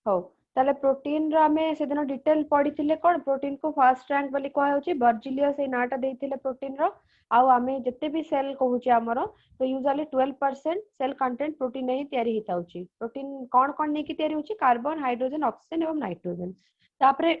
हो ताले प्रोटीन रो आमे से दिन डिटेल पढिथिले कोन प्रोटीन को फर्स्ट रैंक बोली कह होची बर्जिलियस ए नाटा देथिले प्रोटीन रो आउ आमे जत्ते भी सेल कहूची हमरो तो यूजुअली 12% सेल कंटेंट प्रोटीन ही तयारी हिताउची प्रोटीन कोन कोन नै की तयारी होची कार्बन हाइड्रोजन ऑक्सीजन एवं नाइट्रोजन तापरे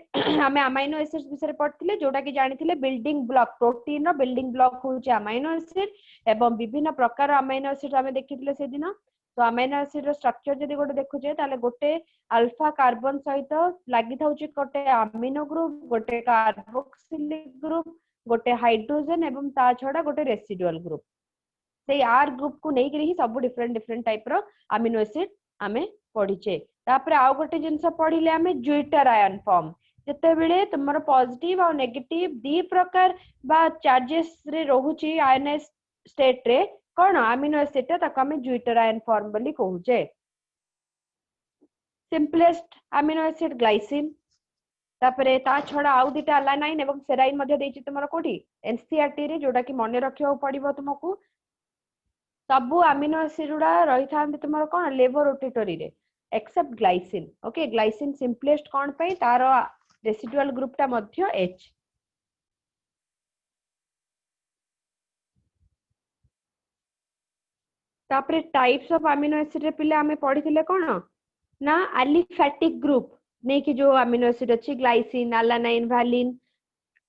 आमे अमाइनो एसिड्स विषय पढिथिले जोटा की जानिथिले बिल्डिंग ब्लॉक प्रोटीन रो बिल्डिंग ब्लॉक होची अमाइनो एसिड एवं विभिन्न प्रकार अमाइनो एसिड आमे देखिथिले से दिन तो अमाइनो एसिड रो स्ट्रक्चर जदी गोटे देखुचे ताले गोटे अल्फा कार्बन सहित लगी था गोटे अमीनो ग्रुप गोटे कार्बोक्सिलिक ग्रुप गोटे हाइड्रोजन एवं ता छड़ा गोटे रेसिडुअल ग्रुप से आर ग्रुप को नहीं ही सब डिफरेंट डिफरेंट टाइप रो अमीनो एसिड आमे पढिचे तापरे आउ गोटे जिंस पढिले आमे ज्विटर आयन फॉर्म जते बेले तुमरो पॉजिटिव और नेगेटिव दी प्रकार बा चार्जेस रे रहूची आयनस स्टेट रे कोन अमीनो एसिड तक आमे ज्विटर आयन फॉर्म बोली कहूचे सिंपलेस्ट अमीनो एसिड ग्लाइसिन तापरे ता छडा आउ दिटा अलानाइन एवं सेराइन मध्ये देछि तुमरो कोठी एनसीईआरटी रे जोडा की मने रखियो पड़िबो तुमको सबु अमीनो एसिड उडा रही थांते तुमरो कोन लेबोरेटरी रे except glycine okay glycine simplest कोन पई तारो रेसिडुअल ग्रुप ता मध्ये एच तापरे टाइप्स ऑफ अमीनो एसिड रे पिले हमें पढिथिले कोन ना एलिफैटिक ग्रुप नहीं कि जो अमीनो एसिड अच्छी glycine alanine valine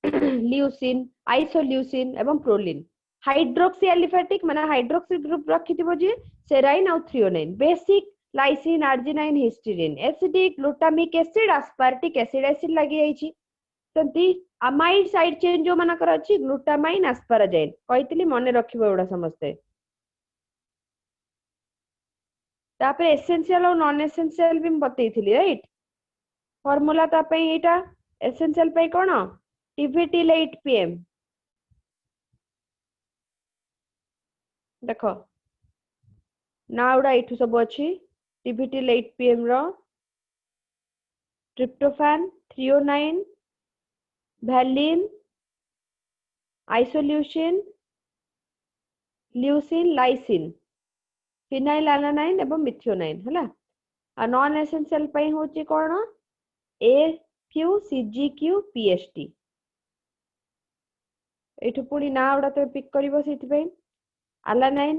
leucine isoleucine एवं प्रोलिन हाइड्रोक्सी एलिफैटिक माने हाइड्रोक्सी ग्रुप रखिथिबो जे सेराइन और threonine basic lysine arginine histidine acidic glutamic acid aspartic acid acid लागि आइछि तंती अमाइड साइड चेन जो मानकर अछि ग्लूटामाइन एस्पाराजाइन कहितली मने रखिबो एडा समस्ते तापर एसेंशियल और नॉन एसेंशियल भी बतैथिली राइट फॉर्मूला ता पई एटा एसेंशियल पई कोन टीवीटी 8 पीएम देखो नाउडा इठु सब अछि टीवीटी 8 पीएम रो tryptophan threonine valine isoleucine leucine lysine phenyl alanine एवं मिथियोनाइन हला आ नॉन एसेंशियल पई होची कोन ए क्यू सीजीक्यू पीएसटी एठु पुनी ना उडा तो पिक करिवो सेति पई alanine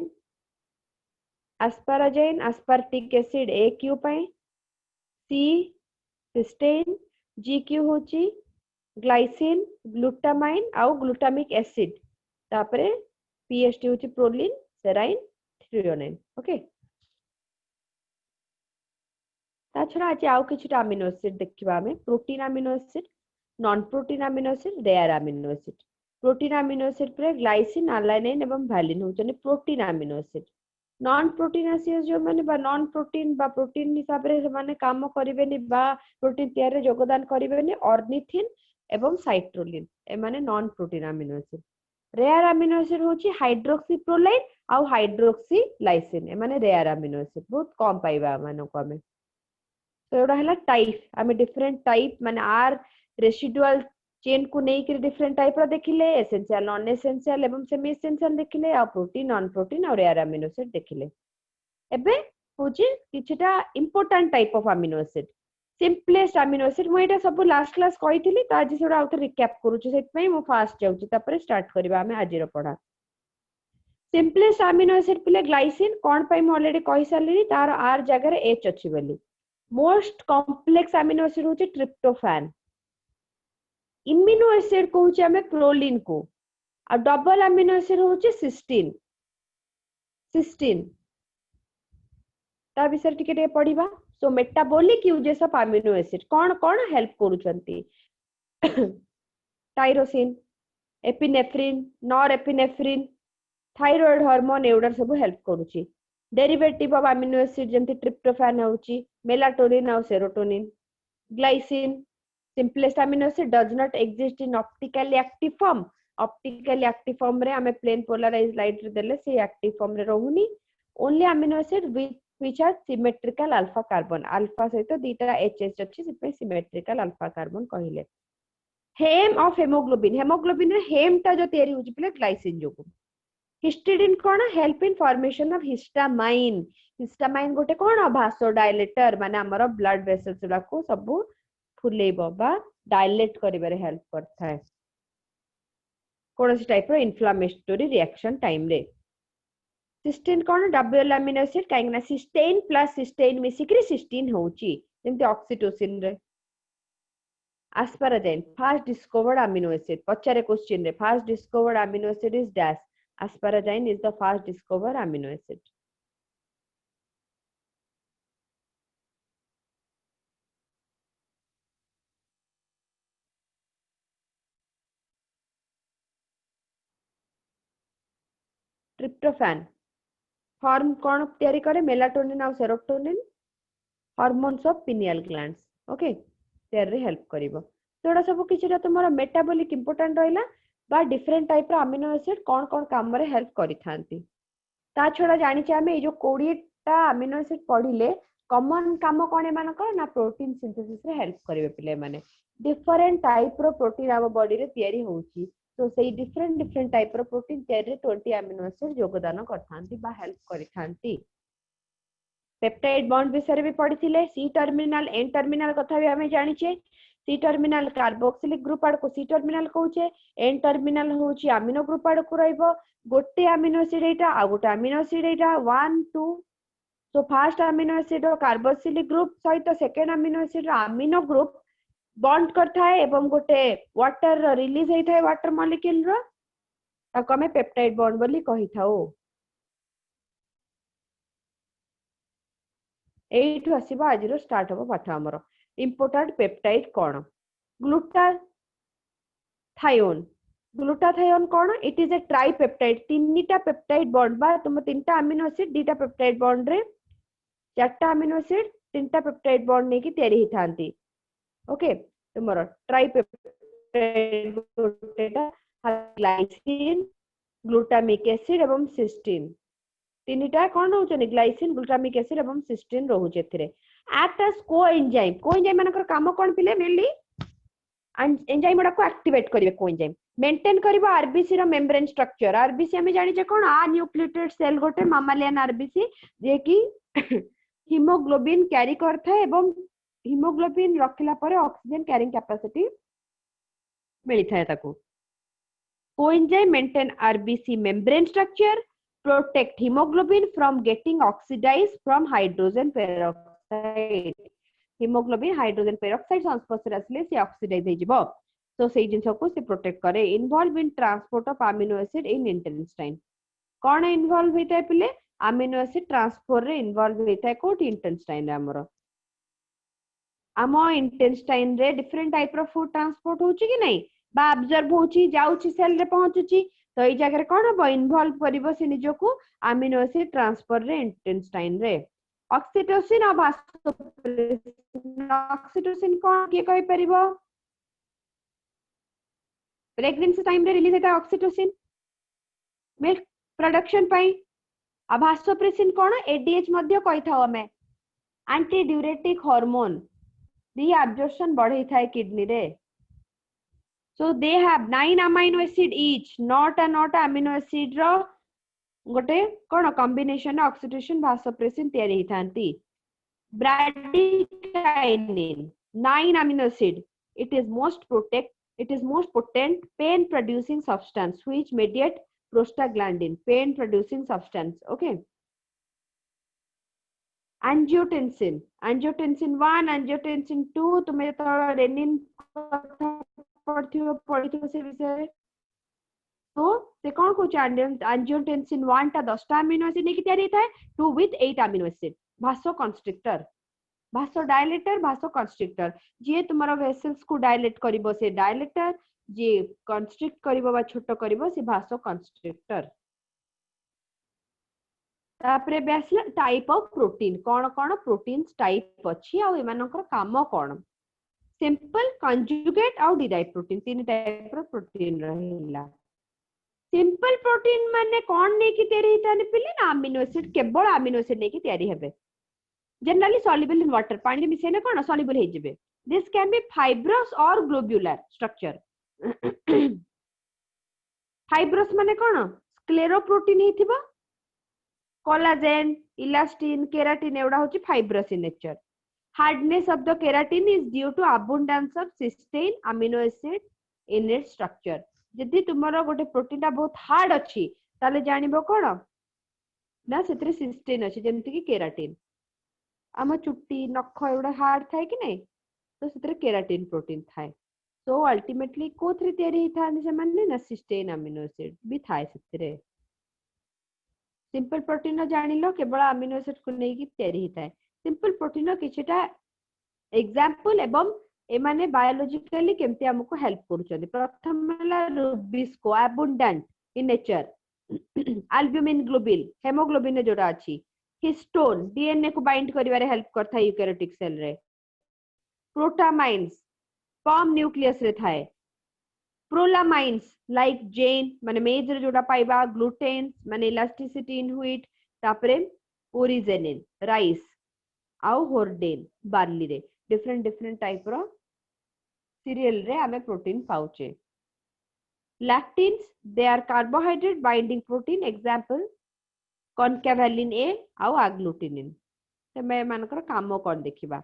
asparagine aspartic acid A Q पई सी सिस्टेन जी क्यू होची ग्लाइसिन ग्लूटामाइन आउ ग्लूटामिक एसिड तापरे पीएसटी होची प्रोलिन सेराइन थ्रियोनाइन ओके ता छडा आज आउ किछटा अमीनो एसिड देखिबा हमें protein amino acid non protein amino acid rare amino acid protein amino acid पर ग्लाइसिन अलानाइन एवं वैलिन होचने protein amino acid non protein acid जो माने बा नॉन प्रोटीन बा प्रोटीन हिसाब रे माने काम करिवेनी बा प्रोटीन तयार रे योगदान करिवेनी ऑर्निथिन एवं साइट्रोलिन ए माने non protein amino acid rare amino acid होची हाइड्रोक्सी प्रोलाइन आउ हाइड्रोक्सी लाइसिन ए माने रेयर अमीनो एसिड बहुत कम पाइबा मानो को हमें तो एडा हला टाइप हमें डिफरेंट टाइप माने आर रेसिडुअल चेन को नहीं कि डिफरेंट टाइप रो देखिले एसेंशियल नॉन एसेंशियल एवं सेमी एसेंशियल देखिले आ प्रोटीन नॉन प्रोटीन और रेयर अमीनो एसिड देखिले एबे होची किछटा important type of amino acid simplest amino acid मु एटा सब लास्ट क्लास कहिथिली त आज सेडा आउत रिकैप करूछु सेत पई मु फास्ट जाउची तापर स्टार्ट करबा हमें आज रो पढा सिंपलेस्ट अमीनो एसिड पिले ग्लाइसिन कोन पई मु ऑलरेडी कहि सारली तार आर जगह रे एच अछि बोली मोस्ट कॉम्प्लेक्स अमीनो एसिड होची ट्रिप्टोफैन इम्यूनो एसिड कहूची हमें प्रोलिन को आ डबल अमीनो एसिड होची सिस्टीन सिस्टीन ता विषय टिके टिके पढिबा so metabolic uses of amino acid कोन कोन हेल्प करूचंती tyrosine epinephrine norepinephrine thyroid hormone एउडर सब हेल्प करूची डेरिवेटिव ऑफ अमीनो एसिड जेंति ट्रिप्टोफैन होची मेलाटोनिन और serotonin glycine simplest amino acid does not exist in optically active form optically active form रे हमें plain polarized light रे देले से active form रे रहूनी only amino acid which has symmetrical alpha carbon alpha सहित दीटा HH अछि सिपे symmetrical alpha carbon कहिले hem of hemoglobin hemoglobin रे hem टा जो तयारी होची पले ग्लाइसिन जोगु हिस्टिडिन कौन help in formation of histamine histamine गोटे कौन भासोडाइलेटर माने हमर ब्लड वेसल्स को सब फुलेबो बा डायलेट करिबारे हेल्प करता है कौन टाइप रो इन्फ्लेमेटरी रिएक्शन टाइम रे सिस्टीन कौन डबल अमीनो एसिड काइना सिस्टेन प्लस सिस्टेन मिसिक्री सिस्टीन होची जेंति ऑक्सीटोसिन रे asparagine first discovered amino acid पचारे क्वेश्चन रे first discovered amino acid is dash asparagine is the first discovered amino acid tryptophan form कौन तैयारी करे मेलाटोनिन और serotonin hormones of pineal glands okay तैयार रे हेल्प करिवो तोडा सब किछटा तुमरो मेटाबॉलिक इंपोर्टेंट रहला बा डिफरेंट टाइप रो अमीनो एसिड कौन काम रे हेल्प करि थांती ता छडा जानि छ हमें ए जो 20 टा अमीनो एसिड पढिले कॉमन काम कोन मानकर ना प्रोटीन सिंथेसिस रे हेल्प करिवे पिले माने डिफरेंट टाइप रो प्रोटीन आव बॉडी रे तैयारी होउची तो सही डिफरेंट टाइप रो प्रोटीन तैयारी रे 20 अमीनो एसिड योगदान करथांती बा हेल्प करिथांती पेप्टाइड बॉन्ड विषय भी पढ़ी सी टर्मिनल एन टर्मिनल कथा भी हमें जानिछे सी टर्मिनल कार्बोक्सिलिक ग्रुप आड़ को सी टर्मिनल कहूचे एन टर्मिनल होची अमीनो ग्रुप आड़ को रहइबो गोटे अमीनो एसिड एटा आ गोटे अमीनो एसिड एटा 1 2 so first amino acid carboxylic group सहित second amino acid amino group bond करता है एवं गोटे वाटर रिलीज होता है वाटर मॉलिक्यूल रो ताको हमें पेप्टाइड बॉन्ड बोली कहि थाओ एठु आसीबा आज रो स्टार्ट हो पाठ हमरो इंपोर्टेंट पेप्टाइड कोन ग्लूटाथायोन कोन इट इज ए ट्राइपेप्टाइड तीनटा पेप्टाइड बॉन्ड बा तुम तीनटा अमीनो एसिड दीटा पेप्टाइड बॉन्ड रे चारटा अमीनो एसिड तीनटा पेप्टाइड बॉन्ड ने की तैयारी ही थांती ओके तुमरो ट्राइपेप्टाइड ग्लूटेटा ग्लाइसिन ग्लूटामिक एसिड एवं सिस्टीन तीनटा कोन होचने ग्लाइसिन ग्लूटामिक एसिड एवं सिस्टीन रहउचे एथिरे एक्ट एज कोएंजाइम मानकर काम कोन पिले मेनली एंजाइम को एक्टिवेट करिवे कोएंजाइम मेंटेन करबो आरबीसी रो मेम्ब्रेन स्ट्रक्चर आरबीसी हमें जानि जे कोन आ न्यूक्लियोटाइड सेल गोटे मामालियन आरबीसी जे कि हीमोग्लोबिन कैरी करथा एवं हीमोग्लोबिन रखिला परे ऑक्सीजन कैरिंग कैपेसिटी मिली थाए ताको coenzyme maintain RBC membrane structure protect hemoglobin from getting oxidized from hydrogen peroxide hemoglobin hydrogen peroxide संस्पर्श आसले से ऑक्सीडाइज हो जिवो तो सेही जिंस को से प्रोटेक्ट करे involve in transport of amino acid in intestine कोन इन्वॉल्व होइता पिले अमीनो एसिड ट्रांसपोर्ट रे इन्वॉल्व होइता कोट इंटेस्टाइन रे हमरो आमो इंटेस्टाइन रे डिफरेंट टाइप रो फूड ट्रांसपोर्ट होची कि नहीं बा ऑब्जर्व होची जाउची सेल रे पहुंचुची तो ये जगह कौन हम इन्वॉल्व करिवो से निजो को अमीनो एसिड ट्रांसफर रे इंटेस्टाइन रे ऑक्सीटोसिन और वासोप्रेसिन ऑक्सीटोसिन कौन के कहि परिबो प्रेगनेंसी टाइम रे रिलीज होता ऑक्सीटोसिन मिल्क प्रोडक्शन पई आ वासोप्रेसिन कौन एडीएच मध्ये कहि थाओ हमें एंटी ड्यूरेटिक हार्मोन री एब्जॉर्प्शन बढ़ई थाए किडनी रे so they have 9 amino acid each not amino acid ro गोटे कोन कॉम्बिनेशन ऑक्सीटोसिन वासोप्रेसिन तैयारी ही थांती bradykinin 9 amino acid it is most potent pain producing substance which mediate prostaglandin pain producing substance okay angiotensin 1 angiotensin 2 तुम्हें तो rennin पढ़िथियो से विषय तो से कौन को एंजियोटेंसिन 1 टा 10 टा अमीनो एसिड नेकी तैयारी थाए 2 विथ 8 अमीनो एसिड भासोकंस्ट्रिक्टर भासोडाइलेटर भासोकंस्ट्रिक्टर जे तुम्हारा वेसल्स को डायलेट करिवो से डायलेटर जे कंस्ट्रिक्ट करिवो बा छोटो करिवो से भासोकंस्ट्रिक्टर तापरे बेसला टाइप ऑफ प्रोटीन कौन प्रोटीन्स टाइप अछि आ एमानकर काम कोन सिंपल कंजुगेट और डिराइव प्रोटीन तीन टाइप रो प्रोटीन रहिला सिंपल प्रोटीन माने कोन ने की तैयारी ताने पिले ना अमीनो एसिड केवल अमीनो एसिड ने की तैयारी हेबे जनरली सॉल्युबल इन वाटर पानी मिसेने कोन सॉल्युबल हे जेबे this can be fibrous or globular structure fibrous माने कोन स्क्लेरोप्रोटीन हेतिबा कोलाजेन इलास्टिन केराटिन एवडा होची fibrous in nature hardness of the keratin is due to abundance of cysteine amino acid in its structure जदि तुमरो गोटे प्रोटीन ता बहुत हार्ड अछि ताले जानिबो कोन ना सेतरे सिस्टेन अछि जेमति कि केराटिन आम चुट्टी नख एवडा हार्ड थाए कि नहीं तो सेतरे केराटिन प्रोटीन थाए सो अल्टीमेटली कोथरे तयारी हिथान से माने ना सिस्टेन अमीनो एसिड भी थाए सेतरे सिंपल प्रोटीन जानिलो केवल अमीनो एसिड को नहीं कि तयारी हिथाए सिंपल प्रोटीन किछटा एग्जांपल एवं एमाने बायोलॉजिकली केमते हमको हेल्प करूछन प्रथम हला Rubisco abundant in nature albumin globin haemoglobin जोड़ा अछि हिस्टोन डीएनए को बाइंड करिवारे हेल्प करथा यूकैरियोटिक सेल रे प्रोटामाइन्स स्पर्म न्यूक्लियस रे थाए प्रोलामाइन्स लाइक जेन माने मेज रे जोड़ा पाइबा ग्लूटेन माने इलास्टिसिटी इन व्हीट तापरे ओरिजेनिन राइस आउ होर्डेन बार्ली रे डिफरेंट डिफरेंट टाइप रो सीरियल रे हमें प्रोटीन पाउचे lectins they are carbohydrate binding protein example concanavalin A आउ आग्लूटिनिन ते मैं मानकर काम कोन देखिबा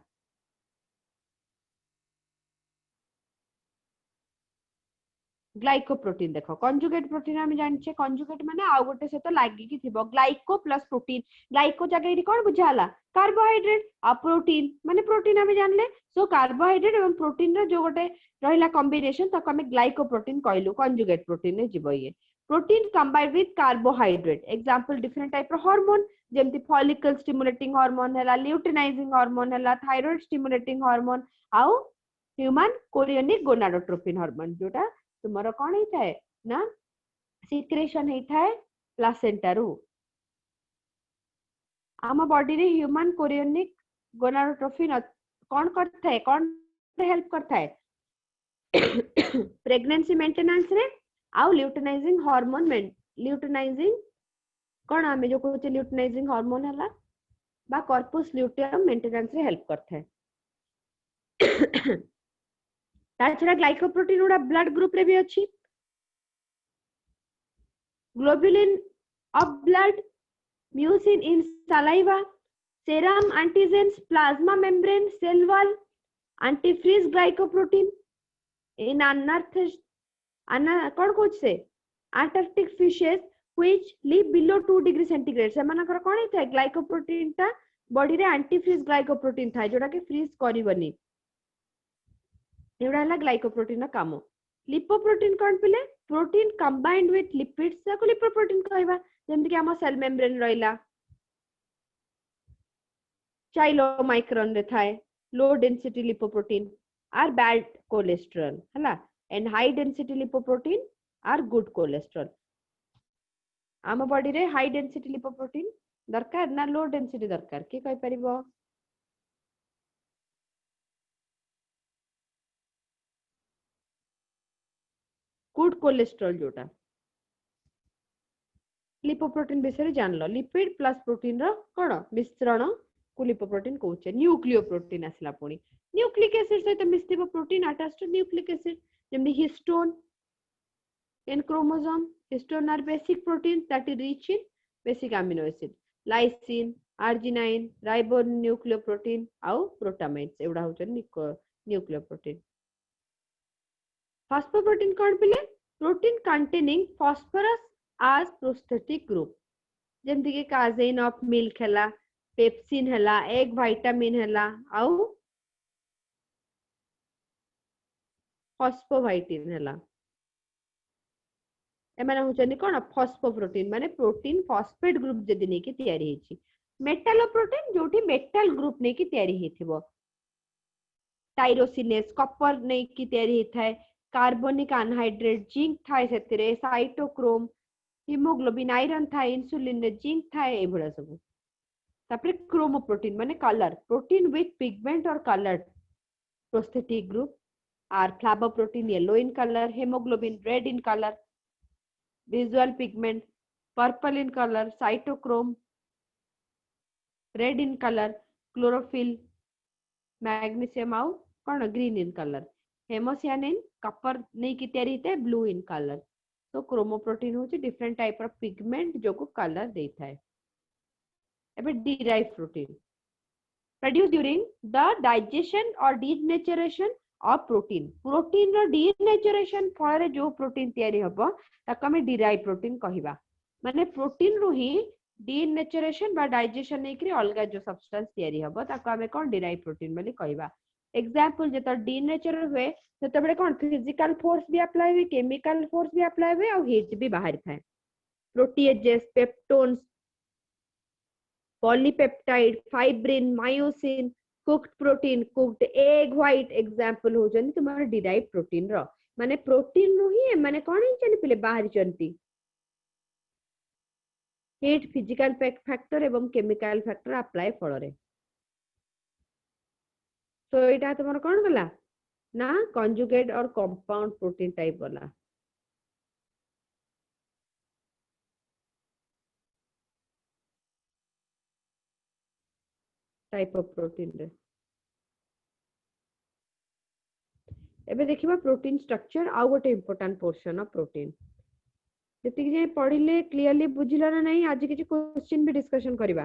ग्लाइकोप्रोटीन देखो कंजुगेट प्रोटीन हम जानछे कंजुगेट माने आ गोटे से तो लागी कि थिबो ग्लाइको प्लस प्रोटीन ग्लाइको जगह इरी कोन बुझाला कार्बोहाइड्रेट आ प्रोटीन माने प्रोटीन हम जानले सो कार्बोहाइड्रेट एवं प्रोटीन रो जो गोटे रहिला कॉम्बिनेशन तक हम ग्लाइकोप्रोटीन कहलु कंजुगेट प्रोटीन ने जीवो ये protein combined with carbohydrate example different type रो हार्मोन जेमति फॉलिकल स्टिमुलेटिंग हार्मोन हैला ल्यूटिनाइजिंग हार्मोन हैला थायराइड स्टिमुलेटिंग हार्मोन आउ ह्यूमन कोरियोनिक गोनाडोट्रोपिन हार्मोन जोटा तुमरो कोन ही थाए ना सिक्रेशन ही थाए प्लासेंटा रु आम बॉडी रे ह्यूमन कोरियोनिक गोनाडोट्रोपिन कोन करता है कोन हेल्प करता है प्रेगनेंसी मेंटेनेंस रे आउ ल्यूटिनाइजिंग हार्मोन ल्यूटिनाइजिंग कोन हमें जो कहते ल्यूटिनाइजिंग हार्मोन हला बा कॉर्पस ल्यूटियम मेंटेनेंस रे हेल्प करता है ताछड़ा ग्लाइकोप्रोटीन उडा ब्लड ग्रुप रे भी अछि globulin of blood mucin in saliva serum antigens plasma membrane cell wall antifreeze glycoprotein in अनर्थ कोन कोच से Antarctic fishes which live below 2 degree centigrade से मानकर कोन ही थाए ग्लाइकोप्रोटीन ता बॉडी रे एंटीफ्रीज ग्लाइकोप्रोटीन थाए जोटा के फ्रीज करिवनी एवडा हला ग्लाइकोप्रोटीन काम लिपोप्रोटीन कोन पिले प्रोटीन कंबाइंड विथ लिपिड्स ताको लिपोप्रोटीन कहबा जेमति कि हम सेल मेम्ब्रेन रहिला चाइलोमाइक्रोन रे थाए low density lipoprotein are bad cholesterol हला and high density lipoprotein are good cholesterol आम बॉडी रे हाई डेंसिटी लिपोप्रोटीन दरकार ना लो डेंसिटी दरकार की कहि परिबो गुड कोलेस्ट्रॉल जोटा लिपोप्रोटीन विषय जान लो लिपिड प्लस प्रोटीन रो कोन मिश्रण को लिपोप्रोटीन कहउचे न्यूक्लियोप्रोटीन आसला पुनी न्यूक्लिक एसिड सहित मिस्थिबो protein attached to nucleic acid जेमि histone in chromosome histone are basic protein that is rich in basic amino acid lysine arginine ribonucleoprotein आउ प्रोटामाइन्स एवडा होचन न्यूक्लियोप्रोटीन फॉस्फोप्रोटीन कोन पिले protein containing phosphorus as prosthetic group जेमति के casein of milk हला pepsin हला एग विटामिन हला आउ फॉस्फोवाइटिन हला एमाने होचनी कोन फॉस्फोप्रोटीन माने प्रोटीन फॉस्फेट ग्रुप जदी नै कि तयारी हेची मेटालोप्रोटीन जोठी मेटल ग्रुप नै कि तयारी हेथिबो टायरोसिनेस कॉपर नै कि तयारी हेथाय कार्बोनिक अनहाइड्रेट जिंक थाय सेतिरे साइटोक्रोम हीमोग्लोबिन आयरन था इंसुलिन ने जिंक था ए भड़ा सब तापरे क्रोमोप्रोटीन माने कलर प्रोटीन विथ पिगमेंट और colour prosthetic group are flavoprotein yellow in colour haemoglobin red in colour visual pigment purple in colour cytochrome red in colour chlorophyll magnesium आउ कोन green in colour haemocyanin copper नै कि तयारी ते blue in colour तो chromoprotein होची different type of pigment जो को कलर देता है। एबे derive protein produce during the digestion और डीनेचुरेशन ऑफ प्रोटीन। प्रोटीन रो डीनेचुरेशन फल जो प्रोटीन तैयारी हबो ताको हम डिराइव प्रोटीन कहिबा। माने प्रोटीन रो ही डीनेचुरेशन बा डाइजेशन नै करी अलगा जो सब्सटेंस तैयारी हबो ताको हम कोन डिराइव प्रोटीन बोली कहिबा। एग्जांपल जेता डीनेचर हुए सेतबेले कोन फिजिकल फोर्स भी अप्लाई हुए, केमिकल फोर्स भी अप्लाई हुए और हीट भी बाहर थाए। Proteases, peptones, polypeptide, fibrin, myosin, cooked protein, cooked egg white example हो जन तुम्हारा डिराइव प्रोटीन रो। माने प्रोटीन रो ही माने कोन ही चली पले बाहर चंती हीट, फिजिकल फैक्टर एवं केमिकल फैक्टर अप्लाई फल रे। तो एटा तुम्हारा कोन गला ना कंजुगेट और कंपाउंड प्रोटीन टाइप वाला। टाइप ऑफ प्रोटीन रे एबे देखिबा प्रोटीन स्ट्रक्चर आ गोटे इंपोर्टेंट पोर्शन ऑफ प्रोटीन जति जे पढिले क्लियरली बुझिला ना नहीं। आज किछि क्वेश्चन भी डिस्कशन करिबा।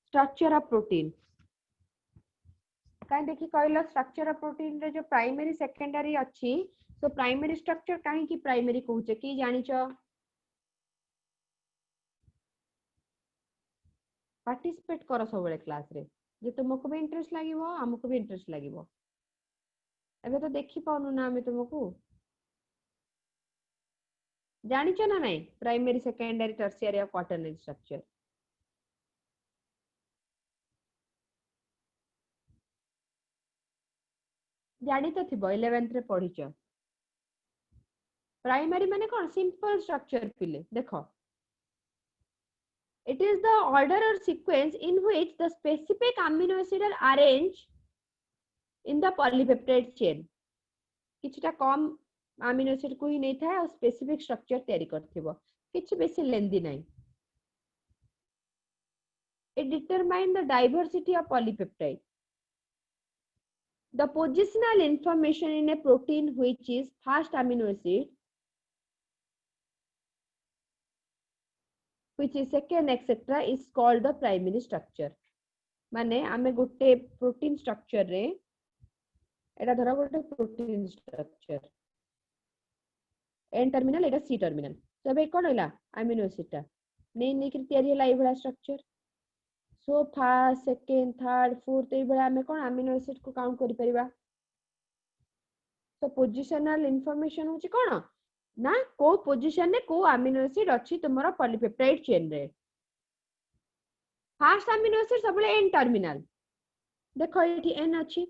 स्ट्रक्चर ऑफ प्रोटीन काई देखि कहला स्ट्रक्चर ऑफ प्रोटीन रे जो प्राइमरी सेकेंडरी अछि तो प्राइमरी स्ट्रक्चर काहे की प्राइमरी कहूचे की जानिचो? पार्टिसिपेट करो सब बेले क्लास रे जे तुमको भी इंटरेस्ट लागिवो हमको भी इंटरेस्ट लागिवो। एबे तो देखि पाउनु ना हमें तुमको जानिचो ना नहीं प्राइमरी सेकेंडरी टर्शियरी और क्वाटरनरी स्ट्रक्चर जानी तो थिबो 11th रे पढिचो। प्राइमरी माने कोन सिंपल स्ट्रक्चर पिले देखो it is the order or sequence in which the specific amino acid are arranged in the polypeptide chain। किछटा कम अमीनो एसिड को ही नहीं था और स्पेसिफिक स्ट्रक्चर तैयारी करथिबो किछ बेसी लेंदी नहीं। it determine the diversity of polypeptide। the positional information in a protein which is first amino acid which is second etc is called the primary structure। माने आमे गोटे प्रोटीन स्ट्रक्चर रे एटा धरा गोटे प्रोटीन स्ट्रक्चर एन टर्मिनल एटा C terminal तो बे कोन होला amino acid टा नै कि तयारी होला ए बडा structure. So first second third fourth ए बडा हमें कोन अमीनो एसिड को काउंट करि परिबा। तो पोजिशनल इंफॉर्मेशन होची कोन ना को पोजीशन ने को अमीनो एसिड अछि तुमरो पॉलीपेप्टाइड चेन रे। फर्स्ट अमीनो एसिड सबले एन टर्मिनल देखो एठी एन अछि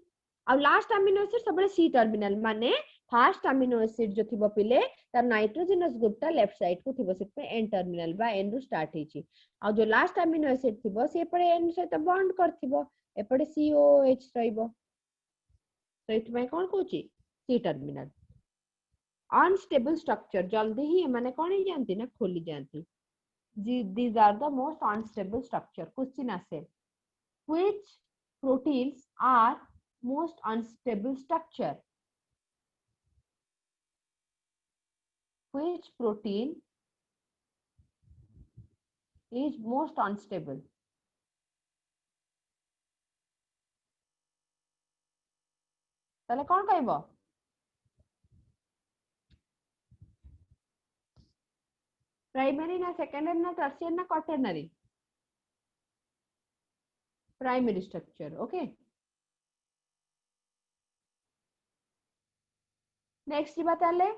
और लास्ट अमीनो एसिड सबले सी टर्मिनल माने फर्स्ट अमीनो एसिड जो थिबो पिले तार नाइट्रोजनस ग्रुप ता लेफ्ट साइड को थिबो से एन टर्मिनल बा एन रु स्टार्ट हेची और जो लास्ट अमीनो एसिड थिबो से पड़े एन से तो बॉन्ड करथिबो एपड़े सीओएच रहइबो। तो इट में कोन कहूची सी टर्मिनल। अनस्टेबल स्ट्रक्चर जल्दी ही माने कोन ही जानती ना खोली जानती। These are the most unstable structure। Question आसे which proteins are most unstable structure? Which protein is most unstable? ताले कौन कहबो प्राइमरी ना सेकेंडरी ना टर्शियरी ना quaternary? Primary structure. Okay next बात आले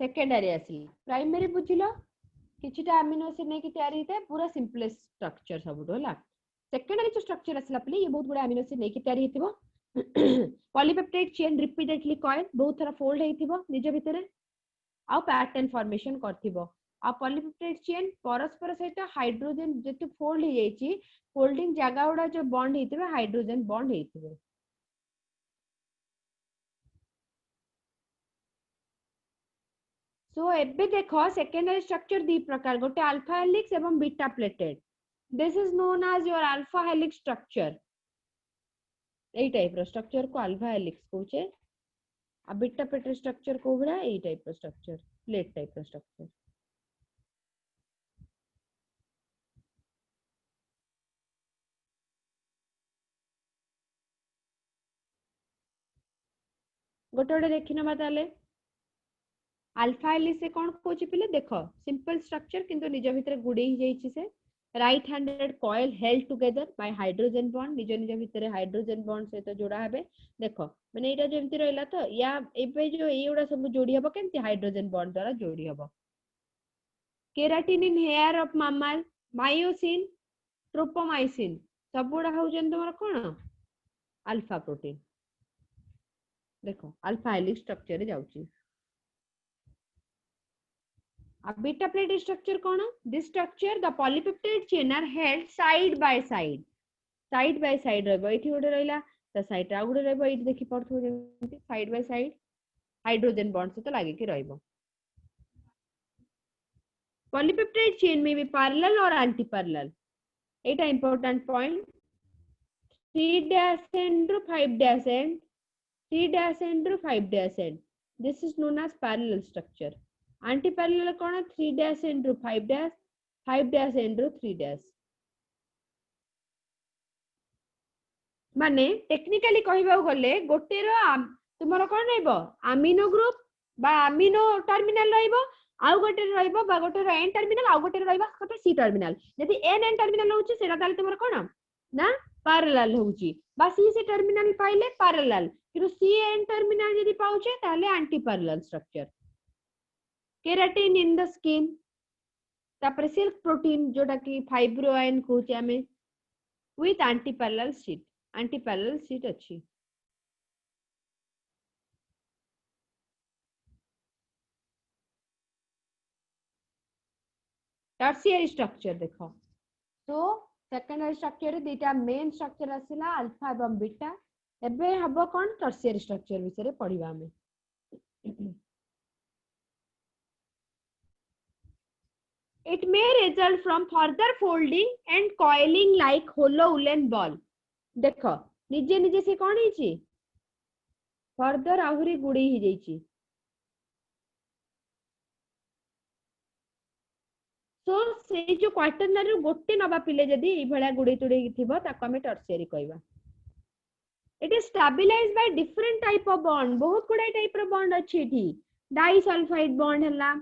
सेकेंडरी आसी प्राइमरी बुझिलो किछटा अमीनो एसिड नै कि तयारी हेते पूरा सिंपलेस्ट स्ट्रक्चर सब होला। सेकेंडरी जो स्ट्रक्चर असला पले ये बहुत बड़ा अमीनो एसिड नै कि तयारी हेतिबो पॉलीपेप्टाइड चेन रिपीटेडली कॉइल बहुत सारा फोल्ड हेतिबो निज भितरे आ पैटर्न फॉर्मेशन करथिबो आ पॉलीपेप्टाइड चेन परस्पर सहित हाइड्रोजन जेते फोल्ड हे जाईची फोल्डिंग जगह उडा जो बॉन्ड हेतिबे हाइड्रोजन बॉन्ड हेतिबे। सो एबे देखो सेकेंडरी स्ट्रक्चर दी प्रकार गोटे अल्फा हेलिक्स एवं beta pleated this is known as your alpha helix structure एई टाइप रो स्ट्रक्चर को अल्फा हेलिक्स कहूचे आ बीटा प्लेटेड स्ट्रक्चर को भरा एई टाइप रो स्ट्रक्चर प्लेट टाइप रो स्ट्रक्चर गोटे गोटे देखि नबा ताले अल्फा हेलिक्स से कोन कोची पिले देखो सिंपल स्ट्रक्चर किंतु निज भितर गुडे ही जाईची से right handed coil held together by hydrogen bond निज निज भितर हाइड्रोजन बॉन्ड सहित जोड़ा हेबे देखो माने एटा जेमति रहला तो या एबे जो एउडा सब जोड़ी हबो केमति हाइड्रोजन बॉन्ड द्वारा जोड़ी हबो keratin in hair of mammal myosin tropomyosin सब गुडा होजन तमर कोन अल्फा प्रोटीन देखो अल्फा हेलिक्स स्ट्रक्चर रे जाउची A beta plate structure कौन this structure the polypeptide chain are held side by side रहबो एठी गोटे रहला त साइड आ गोटे रहबो एठी देखि पड़थो जेमति side by side hydrogen bond से तो लागे कि रहबो polypeptide chain may be parallel or anti-parallel Etah important point 3 dash end ru 5 dash end 3 dash end ru 5 dash end this is known as parallel structure anti-parallel कौन 3 dash end ru 5 dash end ru 3 dash माने technically कहबा गले गोटे रो तुमरो कोन रहइबो amino group बा amino terminal रहइबो आउ गोटे रहइबो बा गोटे रो एन टर्मिनल आउ गोटे रहइबो गोटे सी टर्मिनल यदि एन एन टर्मिनल होउची सेटा ताले तुमरो कोन ना पैरेलल होउची बा सी टर्मिनल पाइले पैरेलल किरो सी एन टर्मिनल यदि पाउचे ताले anti parallel structure keratin in the skin तापर सिल्क प्रोटीन जोटा कि फाइब्रोइन कहूचे हमें विथ एंटी पैरेलल शीट अच्छी टर्शियरी स्ट्रक्चर देखो तो सेकेंडरी स्ट्रक्चर दीटा मेन स्ट्रक्चर आसिला अल्फा एवं बीटा एबे हबो कोन टर्शियरी स्ट्रक्चर विषय रे पढिबा हमें It may result from further folding and coiling like hollow woolen ball. देखो निजे निजे से कौन ही फर्दर आहुरी गुड़ी ही जाइए तो से जो क्वार्टरनरी गोटे नबा पिले जदी ई भळा गुड़ी तुड़ी थिबो ताको हमें टर्शियरी कहबा it is stabilised by different type of bond बहुत गुडा टाइप रो बॉन्ड अछि एठी डाइसल्फाइड बॉन्ड हला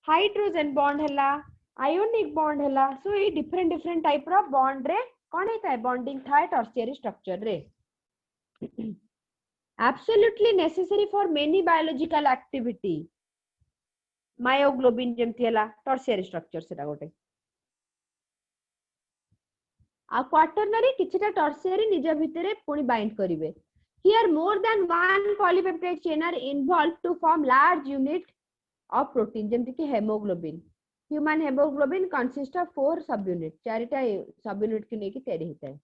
हाइड्रोजन बॉन्ड हला आयोनिक बॉन्ड हला सो ए डिफरेंट टाइप रो बॉन्ड रे कोन हेता बॉन्डिंग थाए टर्शियरी स्ट्रक्चर रे absolutely necessary for many biological activity myoglobin जेमति हला टर्शियरी स्ट्रक्चर सेटा गोटे आ क्वार्टरनरी किछटा टर्शियरी निज भितरे पुनी बाइंड करिवे here more than one polypeptide chain are involved to form large unit of protein जेमति कि haemoglobin human haemoglobin consist of 4 सब यूनिट चारिटा सब यूनिट के नेकी तैयारी होता है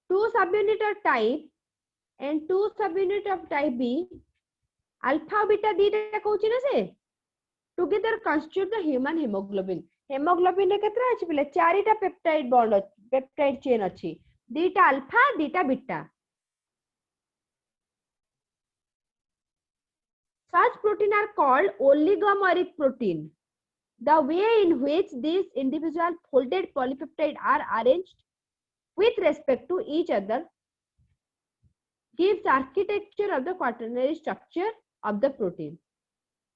2 subunit of type and 2 subunit of type B alpha beta दीटा कहूची ना से together constitute the human hemoglobin haemoglobin रे केतरा अछि पिले चारिटा पेप्टाइड बॉन्ड पेप्टाइड चेन अछि दीटा अल्फा दीटा beta such protein are called oligomeric protein the way in which these individual folded polypeptide are arranged with respect to each other gives architecture of the quaternary structure of the protein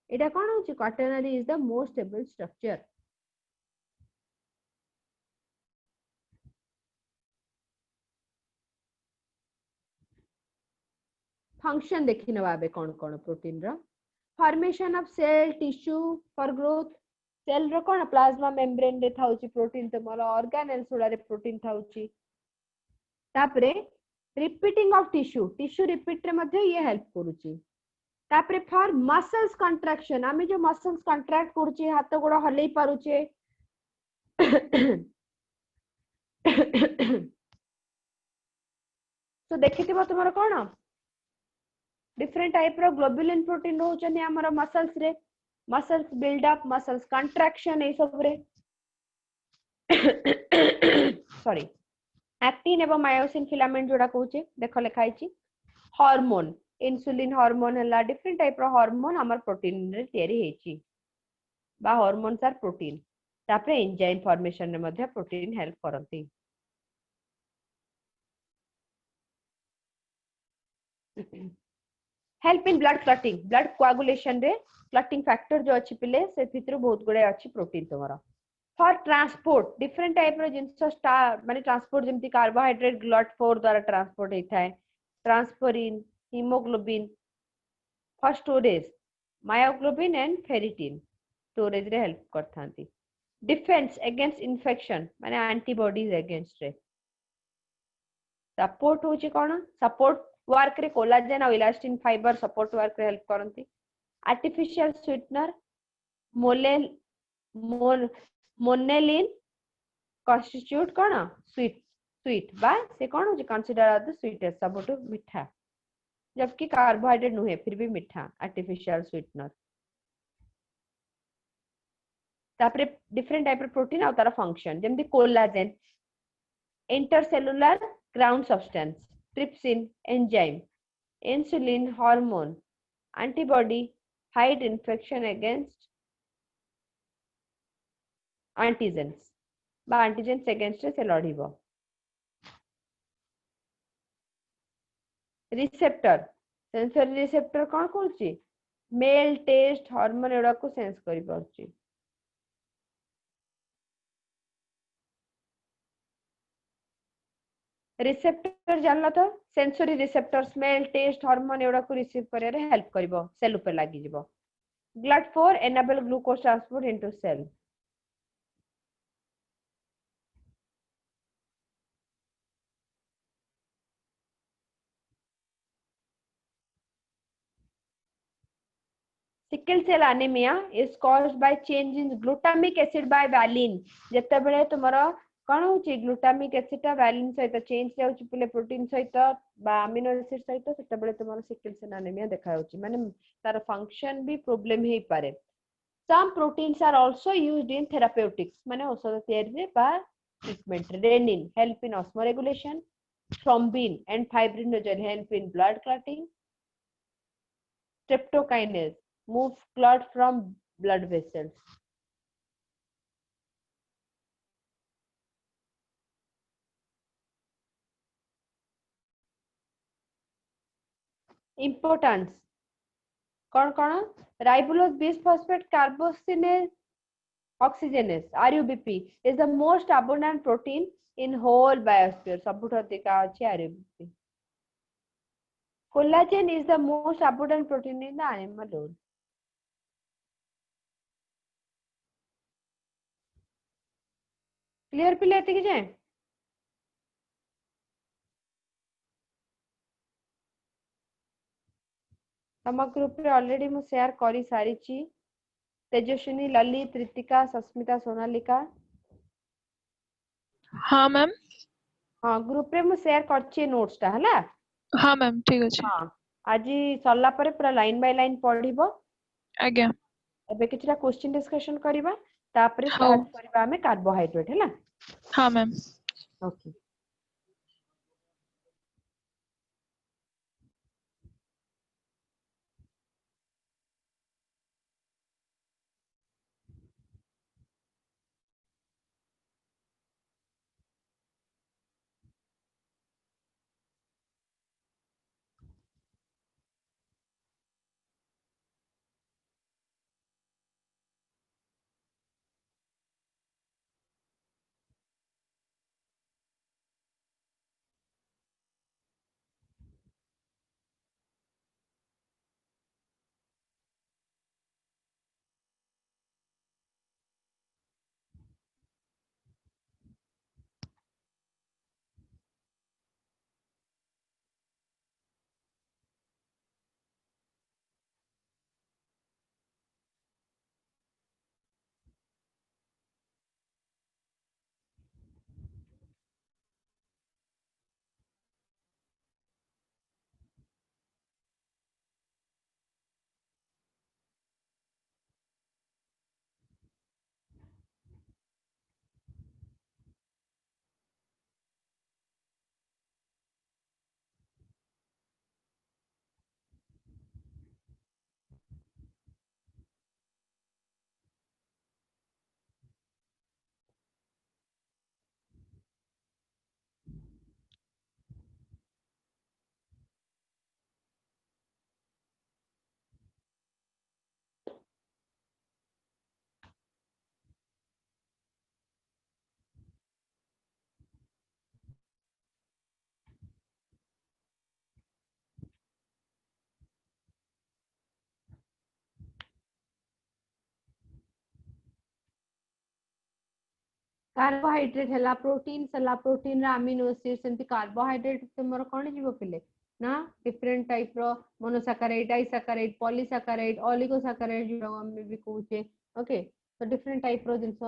eta kon hochi quaternary is the most stable structure function देखि नबा बे कोन कोन protein रो formation of cell tissue for growth cell रो कोन plasma membrane रे थाउची प्रोटीन तमरो ऑर्गेनेल्स उडा रे प्रोटीन थाउची तापरे रिपीटिंग ऑफ टिश्यू रिपीट रे मध्ये ये हेल्प करूची तापरे फॉर मसल्स कंट्रैक्शन आमे जो मसल्स कंट्रैक्ट करूची हाथ गोड़ हलै पारुचे तो देखिथिबो तुमरो कोन डिफरेंट टाइप रो ग्लोबुलिन प्रोटीन रहउछन हमर मसल्स रे muscles build up muscles contraction ए सब रे सॉरी एक्टिन एवं मायोसिन फिलामेंट जोड़ा कहूचे देख लिखाई हार्मोन इंसुलिन हार्मोन हला डिफरेंट टाइप रो हार्मोन हमर प्रोटीन रे तयारी हेची बा हार्मोन्स आर प्रोटीन तापरे एंजाइम फॉर्मेशन रे मध्ये प्रोटीन हेल्प करंती help in blood clotting blood coagulation रे क्लटिंग फैक्टर जो अछि पिले से भितर बहुत गुडे अछि प्रोटीन तमरा फॉर ट्रांसपोर्ट डिफरेंट टाइप रो जिंस माने ट्रांसपोर्ट जेमति कार्बोहाइड्रेट GLUT4 द्वारा ट्रांसपोर्ट हेथाय transferrin haemoglobin for storage myoglobin and ferritin storage रे हेल्प करथांती डिफेंस अगेंस्ट इन्फेक्शन माने एंटीबॉडीज अगेंस्ट रे सपोर्ट होची कोन सपोर्ट वर्क रे कोलाजन और इलास्टिन फाइबर सपोर्ट वर्क रे हेल्प करंती आर्टिफिशियल स्वीटनर मोले मोनेलिन constitute कोन स्वीट बा से कोन होची कंसीडर द स्वीटेस्ट सबटो मीठा जबकि कार्बोहाइड्रेट नुहे फिर भी मीठा आर्टिफिशियल स्वीटनर तापरे डिफरेंट टाइप ऑफ प्रोटीन और तार फंक्शन जेमति collagen intercellular ground substance trypsin enzyme insulin hormone antibody fight infection against antigens बा एंटीजेन्स अगेंस्ट से लड़िबो रिसेप्टर सेंसरी रिसेप्टर कोन कहूची मेल टेस्ट हार्मोन एडा को सेंस करि पाउची रिसेप्टर जानला तो sensory receptor smell taste hormone एडा को रिसीव करे रे हेल्प करिवो सेल ऊपर लागि जिवो GLUT4 enable glucose transport into cell sickle cell anemia is caused by change in glutamic acid by valine जते बेले तुमरो कोन होची ग्लूटामिक एसिड ता वैलिन सहित चेंज जाउची पले प्रोटीन सहित बा अमीनो एसिड सहित सेते बेले तुमरो सिकल सेल एनीमिया देखा होची माने तार फंक्शन भी प्रॉब्लम हे पारे some proteins are also used in therapeutics माने औषध तैयारी रे बा treatment renin help in osmoregulation thrombin and fibrinogen help in blood clotting streptokinase move blood from blood vessels importance कौन ribulose bisphosphate carboxylase oxygenase RUBP is the most abundant protein in whole biosphere सबुठ अधिक अछि RUBP collagen is the most abundant protein in the animal world clear पिले एति कि जाय तम group रे already मु शेयर करी सारी छी तेजस्विनी ललित ऋतिका सस्मिता सोनालिका हाँ मैम हाँ ग्रुप रे मु शेयर करछि नोट्स ता हला हाँ मैम ठीक अछि हाँ आज सरला परे पूरा लाइन बाय लाइन पढिबो आज्ञा एबे किछरा क्वेश्चन डिस्कशन करिबा तापरे हाउ स्टार्ट करिबा हमें कार्बोहाइड्रेट हला हाँ मैम ओके कार्बोहाइड्रेट हला प्रोटीन हला प्रोटीन रा अमीनो एसिड सेमति कार्बोहाइड्रेट तुमर कोन जीवो पिले ना डिफरेंट टाइप रो मोनोसैकेराइड डाइसैकेराइड पॉलीसैकेराइड ओलिगोसैकेराइड जो हम भी कहूचे ओके तो डिफरेंट टाइप रो जिंस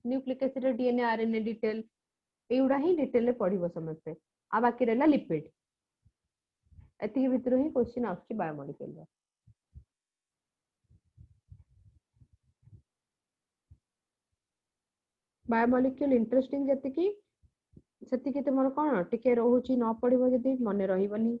nucleic acid DNA RNA detail एउडा ही डिटेल रे पढिबो समझते आ बाकी रहला लिपिड एति भितर ही क्वेश्चन आछि बायोमोलिक्यूल रो बायोमोलिक्यूल इंटरेस्टिंग जति की सेति की तुमर कोन टिके रहूची न पढिबो जति मने रहिबनी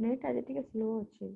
नेट आज टिके स्लो अछि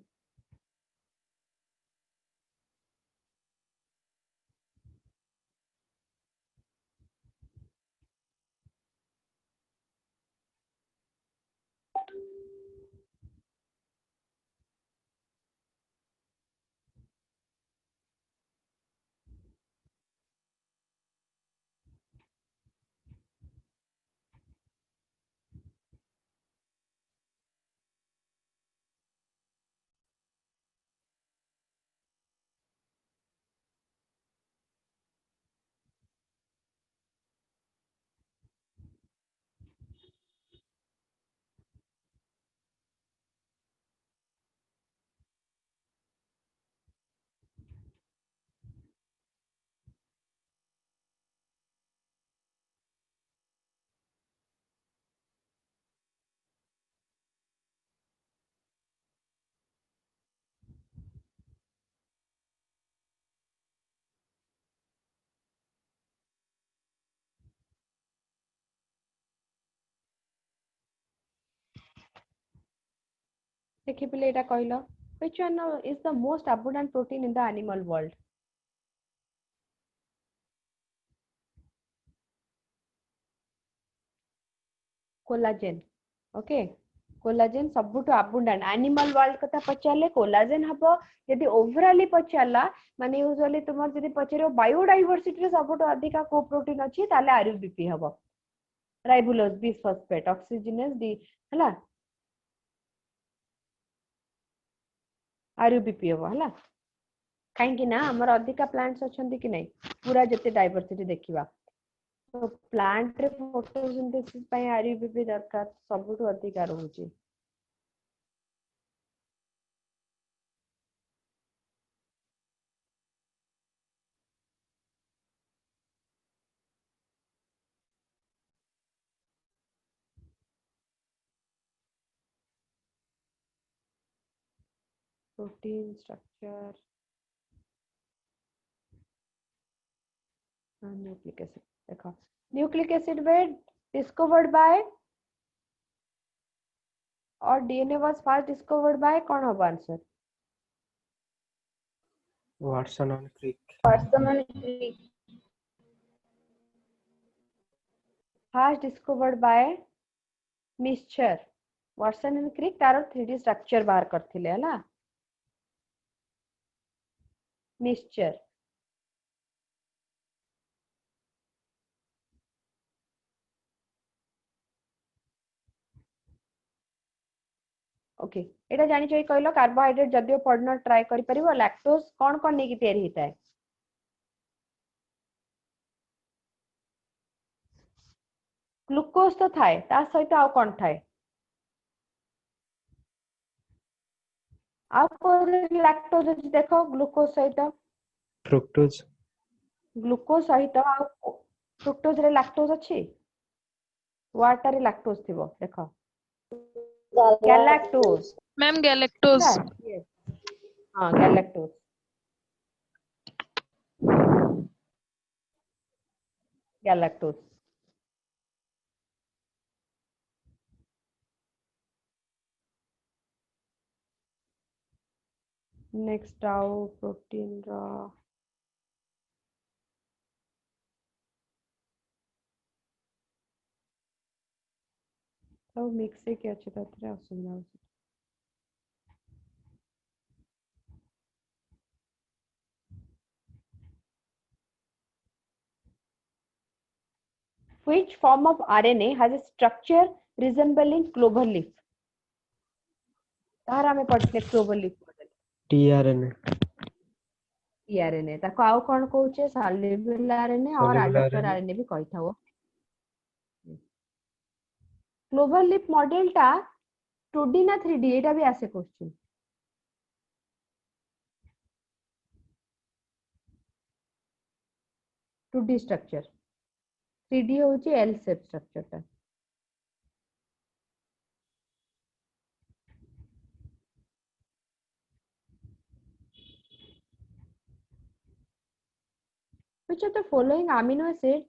देखि पिले एटा कहलो which one is the most abundant protein in the animal world collagen okay collagen सबुठ अबुंडेंट एनिमल वर्ल्ड कथा पचाले कोलाजेन हबो यदि ओवरऑली पचाला माने यूजुअली तुमर जदि पचरो बायोडायवर्सिटी रे सबुठ अधिका को प्रोटीन अछि ताले आरयूबीपी हबो राइबोलोज बिसफॉस्फेट ऑक्सीजनेस डी हला आरयूबीपी हबो हला काहे कि ना हमर अधिका प्लांट्स अछंती कि नै पूरा जते डायवर्सिटी देखिबा तो प्लांट रे फोटोसिंथेसिस पय आरयूबीपी दरकार सबुठ अधिका रहउची प्रोटीन स्ट्रक्चर न्यूक्लिक एसिड देखो nucleic acid were discovered by और DNA was first discovered by कौन हो answer Watson and Crick first discovered by mixture Watson and Crick तार 3D स्ट्रक्चर बाहर करथिले हला मिक्सचर ओके एटा जानि छै कहलो कार्बोहाइड्रेट जदियो पढ़ना ट्राई करि परिबो लैक्टोज कोन कोन नै कि तैयारी हिता है ग्लूकोज तो थाए ता सहित आ कोन थाए आ को लैक्टोज देखो ग्लूकोज सहित फ्रुक्टोज ग्लूकोज सहित आ फ्रुक्टोज रे लैक्टोज अछि वाटर रे लैक्टोज थिबो देखो गैलेक्टोज मैम गैलेक्टोज यस हाँ गैलेक्टोज। गैलेक्टोज। नेक्स्ट आओ प्रोटीन रा तो मिक्स के अच्छे तथ्य असुविधा। Which form of RNA has a structure resembling clover leaf? तार हमें पढ़ते clover leaf model. tRNA tRNA ताको आउ कोन कहउचे सॉल्युबल RNA और soluble एडेप्टर RNA RNA भी कहि थाओ। क्लोवर लीफ मॉडल टा 2D ना 3D एटा भी आसे क्वेश्चन। 2D स्ट्रक्चर 3D होची L शेप स्ट्रक्चर टा। Which of the following amino acid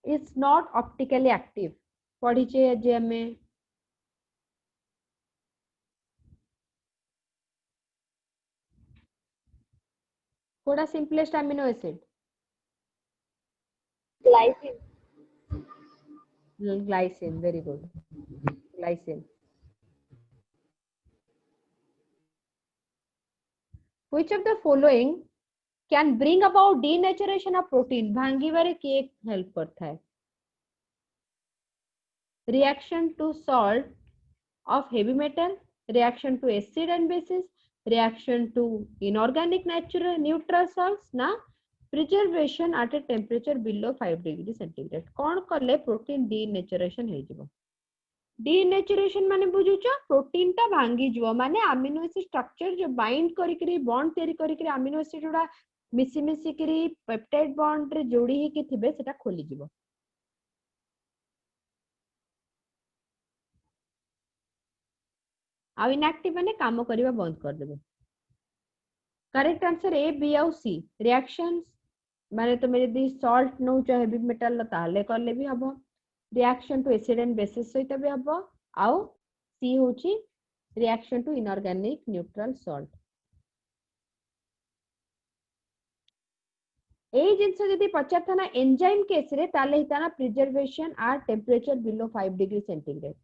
is not optically active? पढ़ीचे जे हमें कोड़ा simplest amino acid Glycine. glycine very good glycine which of the following can bring about denaturation of protein भांगी बारे के help करता है reaction to salt of heavy metal reaction to acid and bases reaction to inorganic natural neutral salts ना preservation at a temperature below 5 degree centigrade कौन कले protein denaturation हे जिवो denaturation माने बुझुछ प्रोटीन ता भांगी जिवो माने अमीनो एसिड स्ट्रक्चर जो बाइंड करी करी बॉन्ड तयारी करी करी अमीनो एसिड उडा मिसी मिसी करी पेप्टाइड बॉन्ड रे जोड़ी हे कि थिबे सेटा खोली जिवो आ इनएक्टिव माने काम करबा बंद कर देबे करेक्ट आंसर ए बी और सी रिएक्शंस माने तुम यदि सॉल्ट नो चाहे हेवी मेटल ताले करले भी हबो reaction to acid and bases सहित भी हबो आउ सी होची reaction to inorganic neutral salt ए जिंस यदि पचारथा ना एंजाइम केस रे ताले हिता ना preservation at temperature below 5 degree centigrade